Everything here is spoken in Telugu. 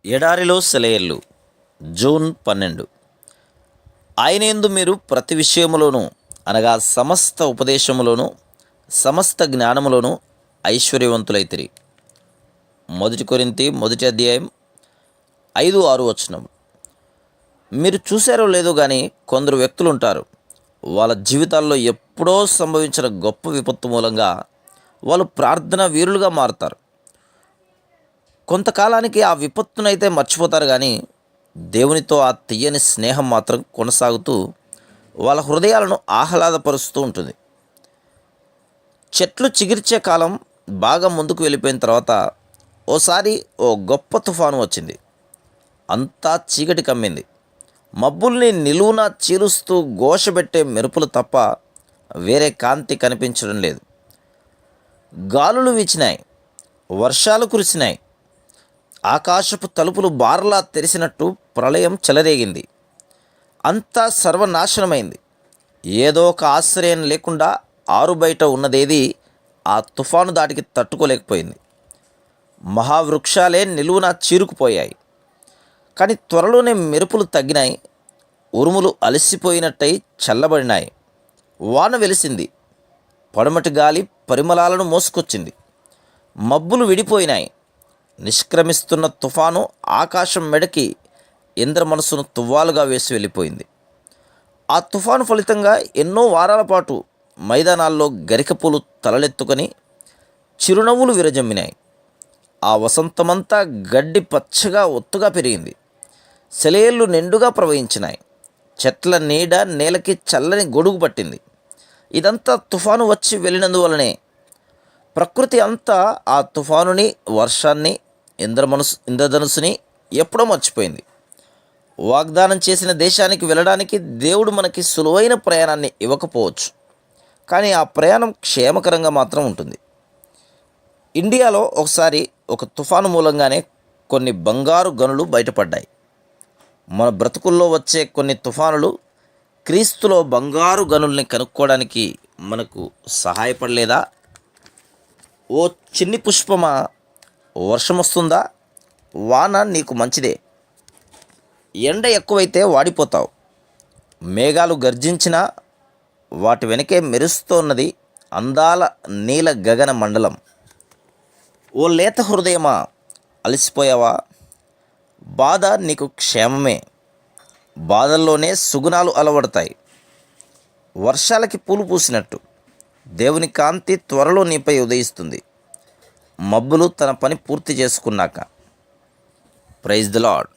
ఎడారిలో సెలయేళ్ళు జూన్ 12. ఆయనయందు మీరు ప్రతి విషయములోనూ అనగా సమస్త ఉపదేశములోను సమస్త జ్ఞానములోను ఐశ్వర్యవంతులైతిరి. 1 మొదటి అధ్యాయం 5-6 వచనం. మీరు చూశారో లేదో కానీ కొందరు వ్యక్తులు ఉంటారు, వాళ్ళ జీవితాల్లో ఎప్పుడో సంభవించిన గొప్ప విపత్తు మూలంగా వాళ్ళు ప్రార్థన వీరులుగా మారుతారు. కొంతకాలానికి ఆ విపత్తునైతే మర్చిపోతారు, కానీ దేవునితో ఆ తీయని స్నేహం మాత్రం కొనసాగుతూ వాళ్ళ హృదయాలను ఆహ్లాదపరుస్తూ ఉంటుంది. చెట్లు చిగిర్చే కాలం బాగా ముందుకు వెళ్ళిపోయిన తర్వాత ఓసారి ఓ గొప్ప తుఫాను వచ్చింది. అంతా చీకటి కమ్మింది. మబ్బుల్ని నిలువునా చీలుస్తూ ఘోషపెట్టే మెరుపులు తప్ప వేరే కాంతి కనిపించడం లేదు. గాలులు వీచినాయి, వర్షాలు కురిసినాయి. ఆకాశపు తలుపులు బార్లా తెరిసినట్టు ప్రళయం చెలరేగింది. అంతా సర్వనాశనమైంది. ఏదో ఒక ఆశ్రయం లేకుండా ఆరుబయట ఉన్నదేది ఆ తుఫాను దాటికి తట్టుకోలేకపోయింది. మహావృక్షాలే నిలువున చీరుకుపోయాయి. కానీ త్వరలోనే మెరుపులు తగ్గినాయి. ఉరుములు అలసిపోయినట్టయి చల్లబడినాయి. వాన వెలిసింది. పడమటి గాలి పరిమళాలను మోసుకొచ్చింది. మబ్బులు విడిపోయినాయి. నిష్క్రమిస్తున్న తుఫాను ఆకాశం మెడకి ఇంద్ర మనసును తువ్వాలుగా వేసి వెళ్ళిపోయింది. ఆ తుఫాను ఫలితంగా ఎన్నో వారాల పాటు మైదానాల్లో గరికపూలు తలలెత్తుకొని చిరునవ్వులు విరజమ్మినాయి. ఆ వసంతమంతా గడ్డి పచ్చగా ఒత్తుగా పెరిగింది. సెలయేళ్ళు నిండుగా ప్రవహించినాయి. చెట్ల నీడ నేలకి చల్లని గొడుగు పట్టింది. ఇదంతా తుఫాను వచ్చి వెళ్ళినందువలనే. ప్రకృతి అంతా ఆ తుఫానుని, వర్షాన్ని, ఇంద్రధనుసుని ఎప్పుడో మర్చిపోయింది. వాగ్దానం చేసిన దేశానికి వెళ్ళడానికి దేవుడు మనకి సులువైన ప్రయాణాన్ని ఇవ్వకపోవచ్చు, కానీ ఆ ప్రయాణం క్షేమకరంగా మాత్రం ఉంటుంది. ఇండియాలో ఒకసారి ఒక తుఫాను మూలంగానే కొన్ని బంగారు గనులు బయటపడ్డాయి. మన బ్రతుకుల్లో వచ్చే కొన్ని తుఫానులు క్రీస్తులో బంగారు గనుల్ని కనుక్కోవడానికి మనకు సహాయపడలేదా? ఓ చిన్ని పుష్పమా, వర్షం వస్తుందా? వాన నీకు మంచిదే. ఎండ ఎక్కువైతే వాడిపోతావు. మేఘాలు గర్జించినా వాటి వెనకే మెరుస్తోన్నది అందాల నీల గగన మండలం. ఓ లేత హృదయమా, అలసిపోయావా? బాధ నీకు క్షేమమే. బాధల్లోనే సుగుణాలు అలవడతాయి. వర్షాలకి పూలు పూసినట్టు దేవుని కాంతి త్వరలో నీపై ఉదయిస్తుంది, మబ్బులు తన పని పూర్తి చేసుకున్నాక. Praise the lord.